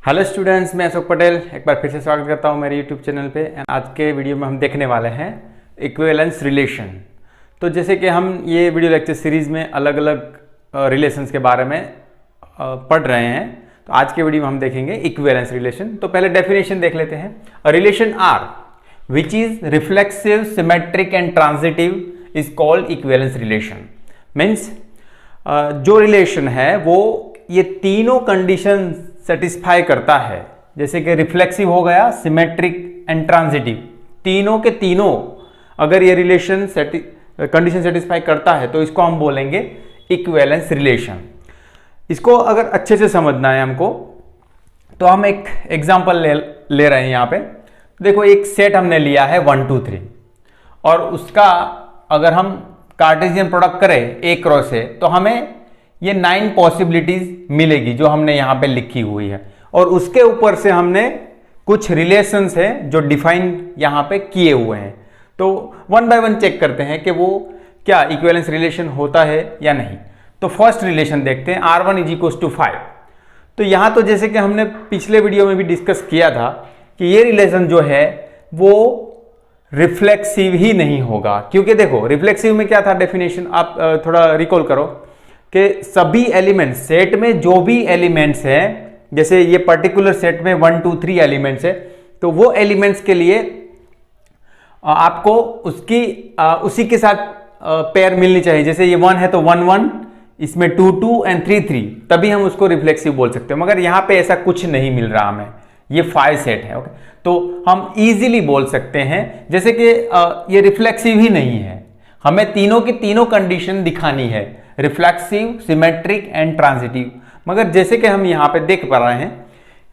Hello students, मैं अशोक पटेल एक बार फिर से स्वागत करता हूं मेरे यूट्यूब चैनल पे। आज के वीडियो में हम देखने वाले हैं इक्विवेलेंस रिलेशन। तो जैसे कि हम ये वीडियो लेक्चर सीरीज़ में अलग अलग रिलेशंस के बारे में पढ़ रहे हैं, तो आज के वीडियो में हम देखेंगे इक्विवेलेंस रिलेशन। तो पहले डेफिनेशन देख लेते हैं। A relation R which is reflexive, symmetric and transitive is called equivalence relation. Means जो रिलेशन है वो ये तीनों कंडीशन सेटिस्फाई करता है, जैसे कि रिफ्लेक्सिव हो गया, सिमेट्रिक एंड ट्रांजिटिव, तीनों के तीनों अगर ये रिलेशन कंडीशन सेटिस्फाई करता है तो इसको हम बोलेंगे इक्विवेलेंस रिलेशन। इसको अगर अच्छे से समझना है हमको तो हम एक एग्जांपल ले रहे हैं। यहाँ पे देखो, एक सेट हमने लिया है 1 2 3 और उसका अगर हम कार्टेशियन प्रोडक्ट करें ए क्रॉस ए तो हमें ये 9 पॉसिबिलिटीज मिलेगी जो हमने यहाँ पे लिखी हुई है, और उसके ऊपर से हमने कुछ रिलेशंस है जो डिफाइन यहाँ पे किए हुए हैं। तो वन बाय वन चेक करते हैं कि वो क्या इक्विवेलेंस रिलेशन होता है या नहीं। तो फर्स्ट रिलेशन देखते हैं, R1 = 5। तो यहाँ तो जैसे कि हमने पिछले वीडियो में भी डिस्कस किया था कि ये रिलेशन जो है वो रिफ्लेक्सिव ही नहीं होगा, क्योंकि देखो रिफ्लेक्सिव में क्या था डेफिनेशन, आप थोड़ा रिकॉल करो कि सभी एलिमेंट्स, सेट में जो भी एलिमेंट्स हैं, जैसे ये पर्टिकुलर सेट में 1 2 3 एलिमेंट्स है, तो वो एलिमेंट्स के लिए आपको उसी के साथ पेयर मिलनी चाहिए। जैसे ये 1 है तो 1 1, इसमें 2 2 एंड 3 3, तभी हम उसको रिफ्लेक्सिव बोल सकते हैं। मगर यहाँ पे ऐसा कुछ नहीं मिल रहा हमें, ये 5 सेट है। ओके, तो हम इजीली बोल सकते हैं जैसे कि ये रिफ्लेक्सिव ही नहीं है, हमें तीनों की तीनों कंडीशन दिखानी है, रिफ्लेक्सिव, सिमेट्रिक एंड ट्रांजिटिव। मगर जैसे कि हम यहाँ पे देख पा रहे हैं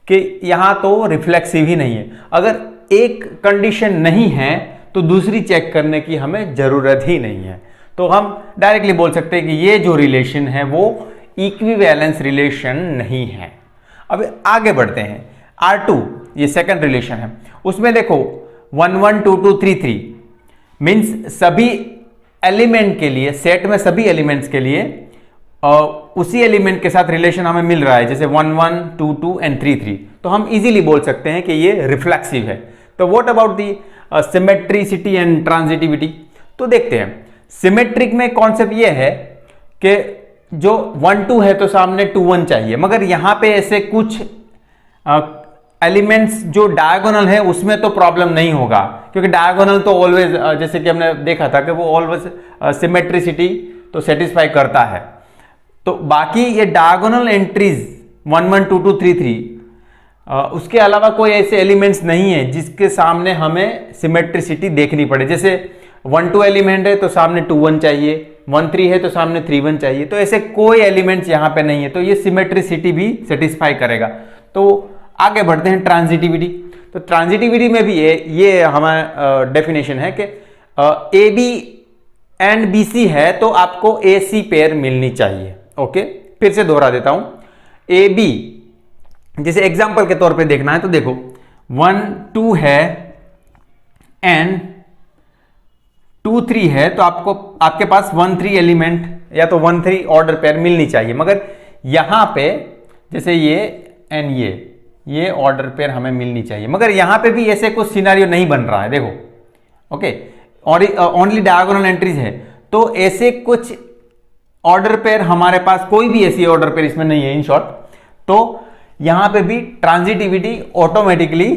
कि यहाँ तो रिफ्लेक्सिव ही नहीं है। अगर एक कंडीशन नहीं है तो दूसरी चेक करने की हमें जरूरत ही नहीं है। तो हम डायरेक्टली बोल सकते हैं कि ये जो रिलेशन है वो इक्विवेलेंस रिलेशन नहीं है। अब आगे बढ़ते हैं। R2 ये सेकंड रिलेशन है, उसमें देखो 1 1 2 2 3 3 मीन्स सभी एलिमेंट के लिए, सेट में सभी एलिमेंट्स के लिए उसी एलिमेंट के साथ रिलेशन हमें मिल रहा है, जैसे 1 1 2 2 एंड 3 3। तो हम इजीली बोल सकते हैं कि ये रिफ्लेक्सिव है। तो what about the symmetricity and transitivity? तो देखते हैं। सिमेट्रिक में कॉन्सेप्ट ये है कि जो 1 2 है तो सामने 2 1 चाहिए, मगर यहां पे ऐसे कुछ एलिमेंट्स जो डायगोनल है उसमें तो प्रॉब्लम नहीं होगा, क्योंकि डायगोनल तो ऑलवेज, जैसे कि हमने देखा था कि वो ऑलवेज सिमेट्रिसिटी तो सेटिस्फाई करता है। तो बाकी ये डायगोनल एंट्रीज 1 1 2 2 3 3 उसके अलावा कोई ऐसे एलिमेंट्स नहीं है जिसके सामने हमें सिमेट्रिसिटी देखनी पड़े। जैसे 1 2 एलिमेंट है तो सामने 2 1 चाहिए, 1 3 है तो सामने 3 1 चाहिए, तो ऐसे कोई एलिमेंट्स यहाँ पे नहीं है, तो ये सिमेट्रिसिटी भी सेटिस्फाई करेगा। तो आगे बढ़ते हैं ट्रांजिटिविटी। तो ट्रांजिटिविटी में भी ये हमारा डेफिनेशन है कि A B and B C है तो आपको ए सी पेयर मिलनी चाहिए। ओके, फिर से दोहरा देता हूं। ए बी जैसे एग्जांपल के तौर पे देखना है तो देखो 1 2 है एंड 2 3 है, तो आपके पास 1 3 एलिमेंट या तो 1 3 ऑर्डर पेयर मिलनी चाहिए। मगर यहां पे जैसे ये एंड ये ऑर्डर पेयर हमें मिलनी चाहिए, मगर यहां पे भी ऐसे कुछ सिनेरियो नहीं बन रहा है। देखो, ओके, ओनली डायगोनल एंट्रीज है, तो ऐसे कुछ ऑर्डर पेयर हमारे पास, कोई भी ऐसी ऑर्डर पेयर इसमें नहीं है इन शॉर्ट। तो यहां पे भी ट्रांजिटिविटी ऑटोमेटिकली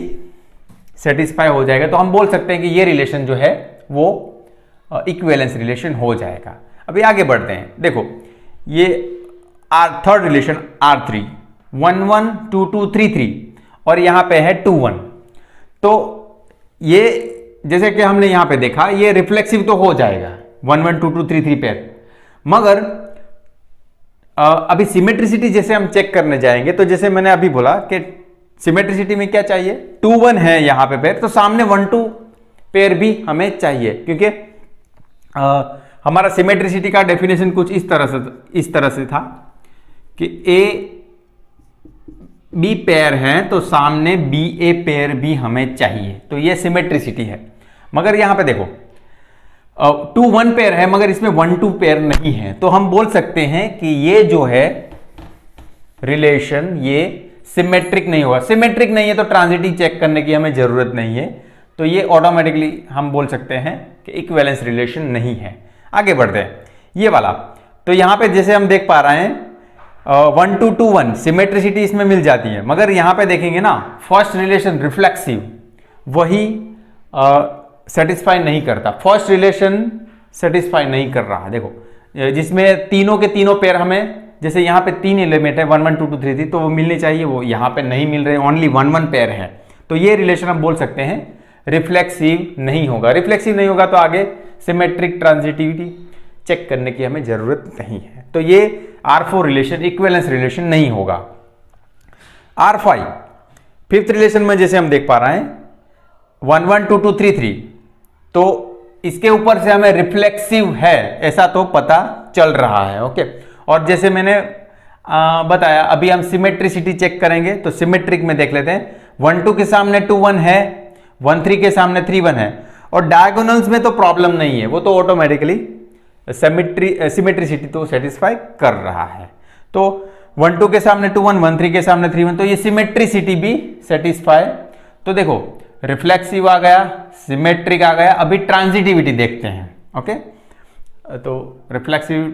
सेटिस्फाई हो जाएगा। तो हम बोल सकते हैं कि ये रिलेशन जो है वो इक्विवेलेंस रिलेशन हो जाएगा। अभी आगे बढ़ते हैं। देखो ये थर्ड रिलेशन R3 1 1 2 2 3 3 और यहां पे है 2 1। तो ये जैसे कि हमने यहां पे देखा ये रिफ्लेक्सिव तो हो जाएगा 1 1 2 2 3 3 पेयर, मगर अभी सिमेट्रिसिटी जैसे हम चेक करने जाएंगे तो जैसे मैंने अभी बोला कि सिमेट्रिसिटी में क्या चाहिए, 2 1 है यहां पे पेयर, तो सामने 1 2 पेयर भी हमें चाहिए, क्योंकि हमारा सिमेट्रिसिटी का डेफिनेशन कुछ इस तरह से था कि ए बी पेयर है तो सामने बी ए पेयर भी हमें चाहिए, तो ये सिमेट्रिसिटी है। मगर यहां पे देखो 2 1 पेयर है मगर इसमें 1 2 पेयर नहीं है, तो हम बोल सकते हैं कि ये जो है रिलेशन ये सिमेट्रिक नहीं होगा। सिमेट्रिक नहीं है तो ट्रांजिटिव चेक करने की हमें जरूरत नहीं है, तो ये ऑटोमेटिकली हम बोल सकते हैं कि इक्विवेलेंस रिलेशन नहीं है। आगे बढ़ते हैं, ये वाला। तो यहाँ पे जैसे हम देख पा रहे हैं 1 to 2 1 सिमेट्रिसिटी इसमें मिल जाती है, मगर यहाँ पे देखेंगे ना फर्स्ट रिलेशन रिफ्लेक्सिव वही सेटिस्फाई नहीं करता। फर्स्ट रिलेशन सेटिस्फाई नहीं कर रहा है। देखो जिसमें तीनों के तीनों पेयर हमें, जैसे यहाँ पे 3 एलिमेंट है 1 1 2 2 3 3, तो वो मिलने चाहिए, वो यहाँ पे नहीं मिल रहे, ओनली 1 1 पेयर है। तो ये रिलेशन हम बोल सकते हैं रिफ्लेक्सिव नहीं होगा। रिफ्लेक्सिव नहीं होगा तो आगे सिमेट्रिक ट्रांजिटिविटी चेक करने की हमें जरूरत नहीं है। तो ये R4 रिलेशन इक्विवेलेंस रिलेशन नहीं होगा। R5 फिफ्थ रिलेशन में जैसे हम देख पा रहे हैं 1 1 2 2 3 3, तो इसके ऊपर से हमें रिफ्लेक्सिव है ऐसा तो पता चल रहा है। ओके, और जैसे मैंने बताया अभी हम सिमेट्रिसिटी चेक करेंगे, तो सिमेट्रिक में देख लेते हैं 1 2 के सामने 2 1 है, 1 3 के सामने 3 1 है, और डायगोनल्स में तो प्रॉब्लम नहीं है, वो तो ऑटोमेटिकली सिमेट्रिसिटी तो सेटिस्फाई कर रहा है। तो 1 2 के सामने 2 1, 1 3 के सामने 3 1, तो ये सिमेट्रिसिटी भी सेटिस्फाई। तो देखो रिफ्लेक्सिव आ गया, सिमेट्रिक आ गया, अभी ट्रांजिटिविटी देखते हैं। ओके, तो रिफ्लेक्सिव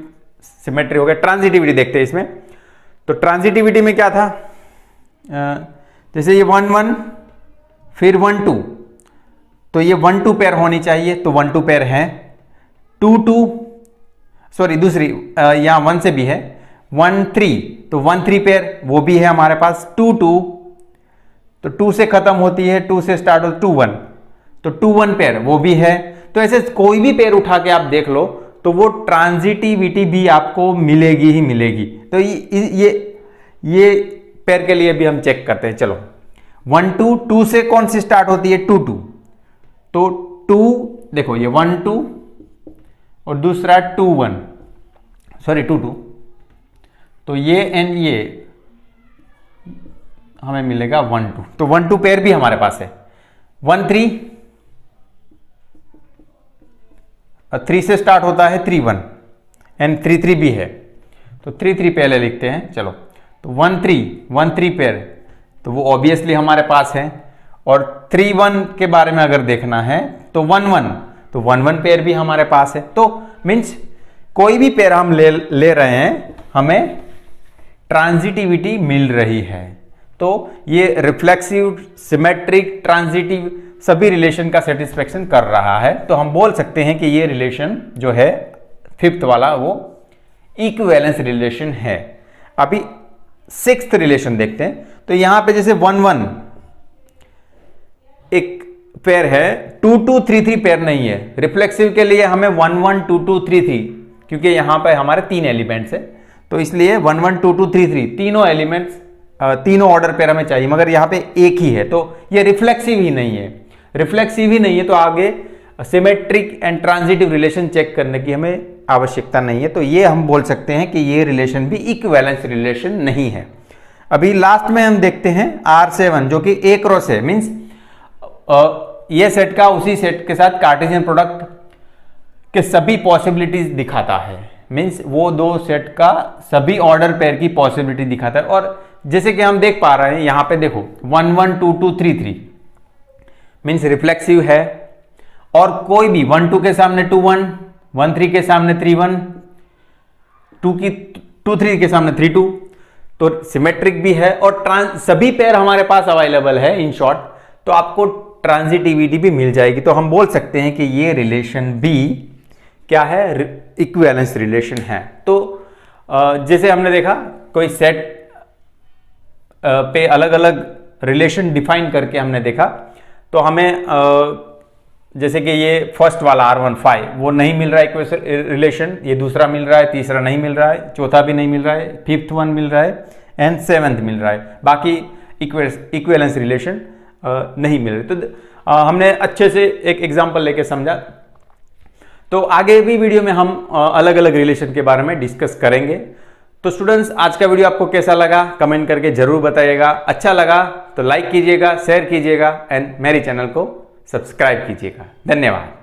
सिमेट्री हो गया, ट्रांजिटिविटी देखते हैं इसमें। तो ट्रांजिटिविटी में क्या था, जैसे ये 1 1 फिर 1 2, तो ये 1 2 पेयर होनी चाहिए, तो 1 2 पेयर है। 2 2 सॉरी दूसरी यहाँ 1 से भी है, 1 3, तो 1 3 पेयर वो भी है हमारे पास। 2 2, तो 2 से खत्म होती है, 2 से स्टार्ट होती 2 1, तो 2 1 पेयर वो भी है। तो ऐसे कोई भी पेयर उठा के आप देख लो तो वो ट्रांजिटिविटी भी आपको मिलेगी ही मिलेगी। तो ये पेयर के लिए भी हम चेक करते हैं। चलो 1 2, 2 से कौन सी स्टार्ट होती है 2 2, तो 2 देखो ये 1 2 और दूसरा 2 1 सॉरी 2 2, तो ये एंड ये हमें मिलेगा 1 2, तो 1 2 पेयर भी हमारे पास है। 1 3, 3 से स्टार्ट होता है 3 1 एंड 3 3 भी है, तो 3 3 पहले लिखते हैं। चलो तो 1 3 पेयर, तो वो ऑब्वियसली हमारे पास है। और 3 1 के बारे में अगर देखना है तो 1 1, तो 1 1 पेयर भी हमारे पास है। तो मीन्स कोई भी पेयर हम ले रहे हैं हमें ट्रांजिटिविटी मिल रही है। तो ये रिफ्लेक्सिव, सिमेट्रिक, ट्रांजिटिव सभी रिलेशन का सेटिस्फेक्शन कर रहा है। तो हम बोल सकते हैं कि ये रिलेशन जो है फिफ्थ वाला वो इक्विवेलेंस रिलेशन है। अभी सिक्स्थ रिलेशन देखते हैं। तो यहां पे जैसे 1 1 एक पेयर है, 2 2 3 3 पेयर नहीं है। रिफ्लेक्सिव के लिए हमें 1 1 2 2 3 3, क्योंकि यहां पे हमारे 3 एलिमेंट्स है, तो इसलिए 1 1 2 2 3 3 तीनों एलिमेंट्स तीनों ऑर्डर पेयर हमें चाहिए, मगर यहां पे एक ही है, तो ये रिफ्लेक्सिव ही नहीं है। रिफ्लेक्सिव ही नहीं है तो आगे symmetric and transitive relation check करने की हमें आवश्यकता नहीं है। तो ये हम बोल सकते हैं कि ये रिलेशन भी इक्विवेलेंस रिलेशन नहीं है। अभी लास्ट में हम देखते हैं R7 जो कि ए क्रॉस है, मीन्स ये सेट का उसी सेट के साथ कार्टेशियन प्रोडक्ट के सभी पॉसिबिलिटीज दिखाता है। मीन्स वो दो सेट का सभी ऑर्डर पेयर की पॉसिबिलिटी दिखाता है। और जैसे कि हम देख पा रहे हैं यहाँ पे देखो 1 1 2 2 3 3 मीन्स रिफ्लेक्सिव है, और कोई भी 1 2 के सामने 2 1, 1 3 के सामने 3 1, 2 3 के सामने 3 2, तो सिमेट्रिक भी है और सभी पेयर हमारे पास अवेलेबल है। इन शॉर्ट तो आपको ट्रांजिटिविटी भी मिल जाएगी। तो हम बोल सकते हैं कि ये रिलेशन भी क्या है, इक्विवेलेंस रिलेशन है। तो जैसे हमने देखा कोई सेट पे अलग अलग रिलेशन डिफाइन करके हमने देखा, तो हमें जैसे कि ये फर्स्ट वाला R1 5 वो नहीं मिल रहा है इक्विवेलेंस रिलेशन, ये दूसरा मिल रहा है, तीसरा नहीं मिल रहा है, चौथा भी नहीं मिल रहा है, फिफ्थ वन मिल रहा है एंड सेवेंथ मिल रहा है, बाकी इक्विवेलेंस रिलेशन नहीं मिल रहे। तो हमने अच्छे से एक एग्जांपल लेके समझा। तो आगे भी वीडियो में हम अलग अलग रिलेशन के बारे में डिस्कस करेंगे। तो स्टूडेंट्स आज का वीडियो आपको कैसा लगा कमेंट करके जरूर बताइएगा। अच्छा लगा तो लाइक कीजिएगा, शेयर कीजिएगा एंड मेरे चैनल को सब्सक्राइब कीजिएगा। धन्यवाद।